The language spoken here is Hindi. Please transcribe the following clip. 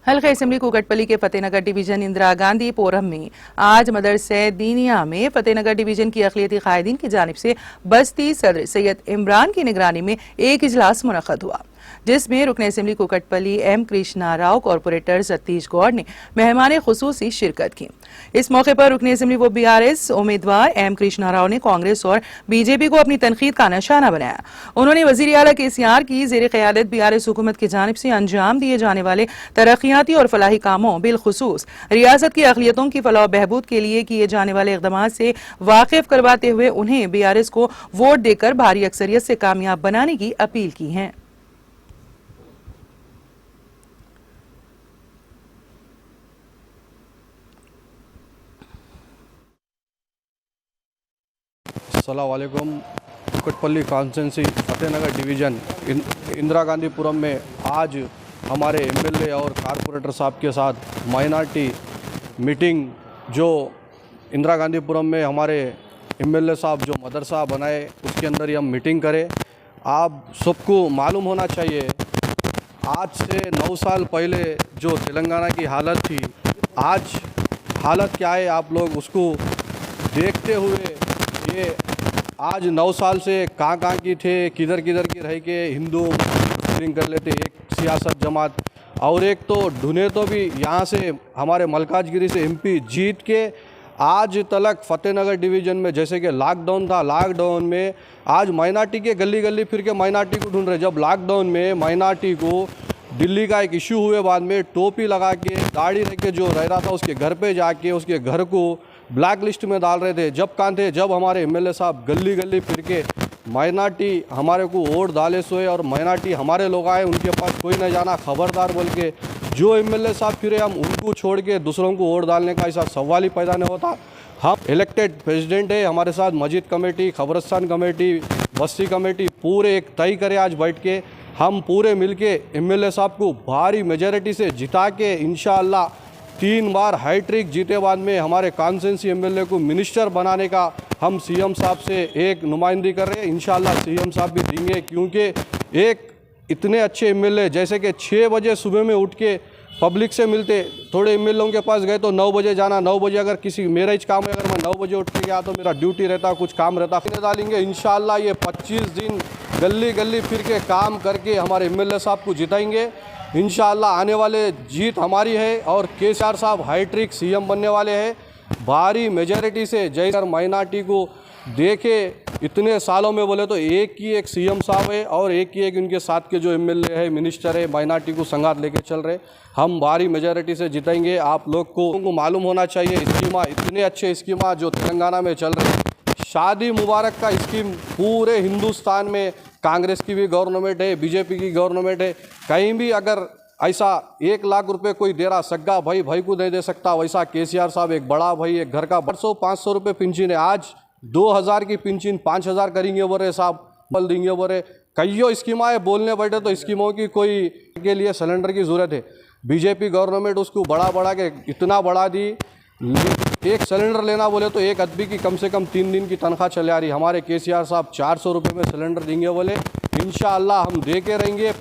हल्का असम्बली कुकटपल्ली के फतेहनगर डिवीजन इंदिरा गांधी पोरम में आज मदरसे दीनिया में फतेहनगर डिवीजन की अक़लियती कायदीन की जानिब से बस्ती सदर सैयद इमरान की निगरानी में एक इजलास मुनक़द हुआ, जिसमें रुकन assembly Kukatpally M Krishna Rao, corporator Satish Goud ने मेहमान खुसूसी शिरकत की। इस मौके पर रुकन असम्बली व BRS उम्मीदवार एम कृष्णा राव ने कांग्रेस और BJP को अपनी तनकीद का निशाना बनाया। उन्होंने वज़ीर आला KCR की ज़ेर क़यादत BRS हुकूमत की जानिब से अंजाम दिए जाने वाले तरक्याती और फलाही कामों, बिलखुसूस रियासत की अक़लियतों की फलाह बहबूद के लिए किए जाने वाले इक़दामात से वाकिफ करवाते हुए उन्हें BRS को वोट देकर भारी अक्सरियत से कामयाब बनाने की अपील की है। अस्सलाम वालेकुम। कुकटपल्ली कॉन्स्टिट्यूंसी फतेहनगर डिवीज़न इंदिरा गांधी पुरम में आज हमारे MLA और कॉरपोरेटर साहब के साथ माइनॉरिटी मीटिंग जो इंदिरा गांधी पुरम में हमारे MLA साहब जो मदरसा बनाए उसके अंदर ही हम मीटिंग करें। आप सबको मालूम होना चाहिए, आज से 9 साल पहले जो तेलंगाना की हालत थी, आज हालत क्या है आप लोग उसको देखते हुए ये आज 9 साल से कहाँ की थे, किधर की रह के हिंदू मुस्लिम कर लेते, एक सियासत जमात और एक तो ढूंढे तो भी यहाँ से हमारे मलकाजगिरी से MP जीत के आज तलक फतेहनगर डिवीज़न में जैसे कि लॉकडाउन था, लॉकडाउन में आज माइनॉरिटी के गली गली फिर के माइनॉरिटी को ढूंढ रहे। जब लॉकडाउन में माइनॉरिटी को दिल्ली का एक इशू हुए बाद में टोपी लगा के दाढ़ी रख के जो रह रहा था उसके घर पे जाके उसके घर को ब्लैक लिस्ट में डाल रहे थे। जब कहाँ थे, जब हमारे MLA साहब गली गली फिर के माइनॉरिटी हमारे को वोट डाले सोए और माइनॉरिटी हमारे लोग आए उनके पास कोई न जाना खबरदार बोल के जो MLA साहब फिरे हम उनको छोड़ के दूसरों को वोट डालने का ऐसा सवाल ही पैदा नहीं होता। हम इलेक्टेड प्रेसिडेंट है, हमारे साथ मस्जिद कमेटी, खबरस्तान कमेटी, बस्ती कमेटी पूरे एक तय करे आज बैठ के हम पूरे मिलके MLA साहब को भारी मेजॉरिटी से जिता के इंशाअल्लाह 3 बार हैट्रिक जीते बाद में हमारे कॉन्स्टिट्यूंसी MLA को मिनिस्टर बनाने का हम CM साहब से एक नुमाइंदगी कर रहे हैं। इंशाअल्लाह CM साहब भी देंगे, क्योंकि एक इतने अच्छे MLA जैसे कि 6 बजे सुबह में उठ के पब्लिक से मिलते, थोड़े MLA के पास गए तो 9 बजे जाना, 9 बजे अगर किसी मेरा ही काम है, अगर मैं 9 बजे उठ के गया तो मेरा ड्यूटी रहता, कुछ काम रहता डालेंगे। इंशाअल्लाह ये 25 दिन गली गली फिर के काम करके हमारे MLA साहब को जिताएंगे। इंशाअल्लाह आने वाले जीत हमारी है और KCR साहब हैट्रिक CM बनने वाले हैं भारी मेजॉरिटी से। जैसे माइनॉरिटी को देखे इतने सालों में बोले तो एक ही एक CM साहब है और एक ही एक उनके साथ के जो MLA है, मिनिस्टर है, माइनॉरिटी को संगात लेके चल रहे। हम भारी मेजॉरिटी से जितेंगे। आप लोग को मालूम होना चाहिए स्कीमा, इतने अच्छे स्कीमा जो तेलंगाना में चल रहे हैं। शादी मुबारक का स्कीम पूरे हिंदुस्तान में कांग्रेस की भी गवर्नमेंट है, BJP की गवर्नमेंट है, कहीं भी अगर ऐसा 1 लाख रुपए कोई दे रहा सग्गा भाई को नहीं दे सकता, वैसा KCR साहब एक बड़ा भाई एक घर का 500 रुपये पेंशन है। आज 2000 की पेंशन 5000 करेंगे बोले साहब, बल देंगे बोले। कईयों स्कीमाएँ बोलने बैठे तो स्कीमों की कोई के लिए सिलेंडर की ज़रूरत है। BJP गवर्नमेंट उसको बढ़ा के इतना बढ़ा दी, एक सिलेंडर लेना बोले तो एक आदमी की कम से कम 3 दिन की तनख्वाह चले आ रही। हमारे KCR साहब 400 रुपये में सिलेंडर देंगे बोले, इंशाअल्लाह हम दे के रहेंगे।